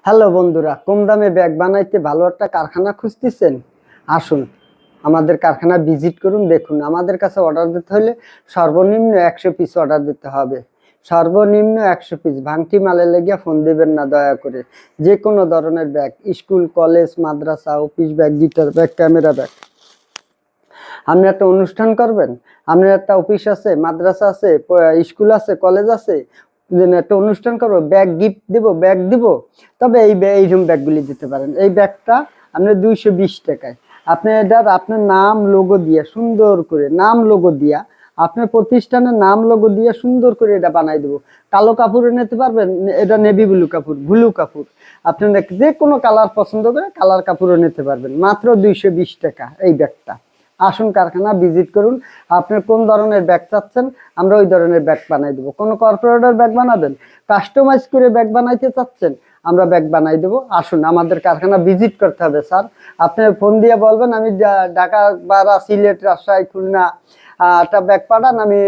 Hello বন্ধুরা, কম দামে bag বানাইতে ভালো একটা কারখানা খুঁজতেছেন? আসুন আমাদের কারখানা ভিজিট করুন। দেখুন, আমাদের কাছে অর্ডার দিতে হলে সর্বনিম্ন 100 পিস অর্ডার দিতে হবে। সর্বনিম্ন 100 পিস। ভাঙটি মালে লেগে ফোন দিবেন না দয়া করে। যে কোনো ধরনের ব্যাগ, স্কুল, কলেজ, মাদ্রাসা, office bag, guitar bag, camera bag. আপনি একটা অনুষ্ঠান করবেন, আপনার একটা অফিস আছে, মাদ্রাসা আছে, স্কুল আছে, কলেজ আছে, একটা অনুষ্ঠান করবো, ব্যাগ গিফট দিব, ব্যাগ দিব, তবে এইরকম ব্যাগগুলি দিতে পারেন। এই ব্যাগটা আপনি 220 টাকায়, আপনি এটার আপনার নাম লোগো দিয়া সুন্দর করে, নাম লোগো দিয়া, আপনার প্রতিষ্ঠানের নাম লোগো দিয়ে সুন্দর করে এটা বানাই দেবো। কালো কাপড়ে নিতে পারবেন, এটা নেভি ব্লু কাপড়, ব্লু কাপড়, আপনার যে কোনো কালার পছন্দ করে কালার কাপড়ও নিতে পারবেন। মাত্র 220 টাকা এই ব্যাগটা। আসুন কারখানা ভিজিট করুন। আপনার কোন ধরনের ব্যাগ চাচ্ছেন, আমরা ওই ধরনের ব্যাগ বানাই দেবো। কোনো কর্পোরেটের ব্যাগ বানাবেন, কাস্টমাইজ করে ব্যাগ বানাইতে চাচ্ছেন, আমরা ব্যাগ বানাই দেবো। আসুন আমাদের কারখানা ভিজিট করতে হবে স্যার। আপনি ফোন দিয়ে বলবেন আমি ঢাকা, বারা, সিলেট, রাজশাহী, খুলনা একটা ব্যাগ পাঠান, আমি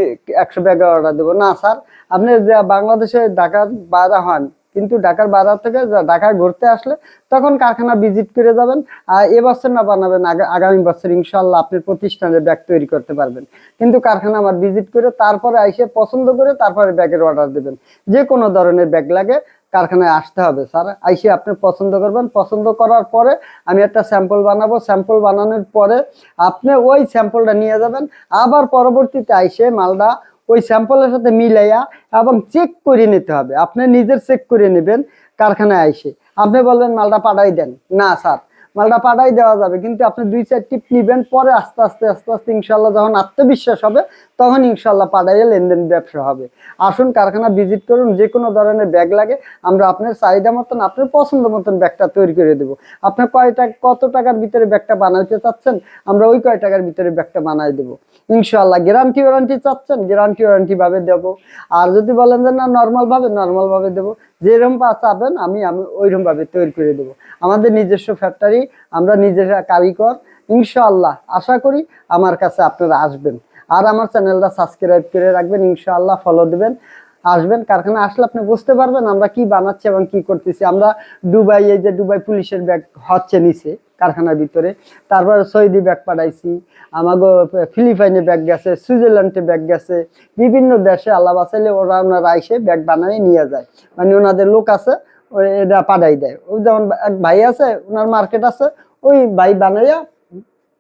100 ব্যাগ অর্ডার দেবো। না স্যার, আপনি বাংলাদেশে ঢাকার বাইরে হন, কিন্তু ঢাকার বাইরে থেকে ঢাকায় ঘুরতে আসলে তখন কারখানা ভিজিট করে যাবেন। আর এবছর না বানাবেন, আগামী বছর ইনশাল্লাহ আপনি প্রতিষ্ঠানের ব্যাগ তৈরি করতে পারবেন। কিন্তু কারখানা আমার ভিজিট করে তারপরে আইসে পছন্দ করে তারপরে ব্যাগের অর্ডার দেবেন। যে কোনো ধরনের ব্যাগ লাগে কারখানায় আসতে হবে স্যার। আইসে আপনি পছন্দ করবেন, পছন্দ করার পরে আমি একটা স্যাম্পল বানাবো। স্যাম্পল বানানোর পরে আপনি ওই স্যাম্পলটা নিয়ে যাবেন, আবার পরবর্তীতে আইসে মালটা ওই স্যাম্পলের সাথে মিলাইয়া এবং চেক করে নিতে হবে। আপনি নিজের চেক করে নেবেন কারখানায় আইসে। আপনি বলবেন মালটা পাঠাই দেন, না স্যার, মালটা পাঠাই দেওয়া যাবে, কিন্তু আপনি 2-4 টিপ নিবেন, পরে আস্তে আস্তে আস্তে আস্তে ইনশাল্লাহ যখন আত্মবিশ্বাস হবে তখন ইনশাল্লাহ পাঠাইয়ে লেনদেন ব্যবসা হবে। আসুন কারখানা ভিজিট করুন। যে কোনো ধরনের ব্যাগ লাগে আমরা আপনার চাহিদা মতন, আপনার পছন্দ মতন ব্যাগটা তৈরি করে দেবো। আপনি কত টাকার ভিতরে ব্যাগটা বানাইতে চাচ্ছেন, আমরা ওই কয় টাকার ভিতরে ব্যাগটা বানাই দেবো ইনশাল্লাহ। গ্যারান্টি ওয়ারান্টি চাচ্ছেন, গ্যারান্টি ওয়ারান্টি ভাবে দেবো। আর যদি বলেন যে না নর্মাল ভাবে দেবো, যেরকম চাবেন আমি ওইরকম ভাবে তৈরি করে দেবো। আমাদের নিজস্ব ফ্যাক্টরি, আমরা নিজেরা কারিগর। ইনশাআল্লাহ আশা করি আমার কাছে আপনারা আসবেন। আর আমার চ্যানেলটা সাবস্ক্রাইব করে রাখবেন, ইনশাআল্লাহ ফলো দিবেন। আসবেন, কারখানা আসলে আপনি বুঝতে পারবেন আমরা কি বানাচ্ছি এবং কি করতেছি। আমরা দুবাই, এই যে দুবাই পুলিশের ব্যাগ হচ্ছে নিচে কারখানার ভিতরে, তারপরে সৌদি ব্যাগ পাঠাইছি, আমাগো ফিলিপাইনে ব্যাগ গেছে, সুইজারল্যান্ডে ব্যাগ গেছে, বিভিন্ন দেশে আল্লাহ বাঁচাইলে ওনারা এসে ব্যাগ বানায় নিয়ে যায়। মানে ওনাদের লোক আছে, এটা পাঠাই দেয়। ওই যেমন এক ভাই আছে, ওনার মার্কেট আছে, ওই ভাই বানাইয়া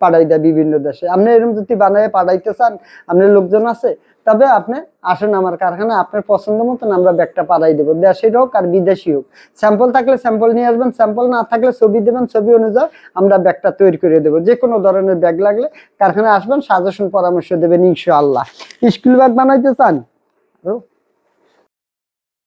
পাঠাই দেয় বিভিন্ন দেশে। আপনি এরকম যদি বানাইয়া পাঠাইতে চান, আপনার লোকজন আছে, তবে আপনি আসেন আমার কারখানা, আপনার পছন্দ মতন আমরা ব্যাগটা পাঠাই দেবো, দেশের হোক আর বিদেশি হোক। স্যাম্পল থাকলে স্যাম্পল নিয়ে আসবেন, স্যাম্পল না থাকলে ছবি দেবেন, ছবি অনুযায়ী আমরা ব্যাগটা তৈরি করে দেবো। যে কোনো ধরনের ব্যাগ লাগলে কারখানায় আসবেন, সাজেশন পরামর্শ দেবেন ইনশাআল্লাহ। স্কুল ব্যাগ বানাইতে চান,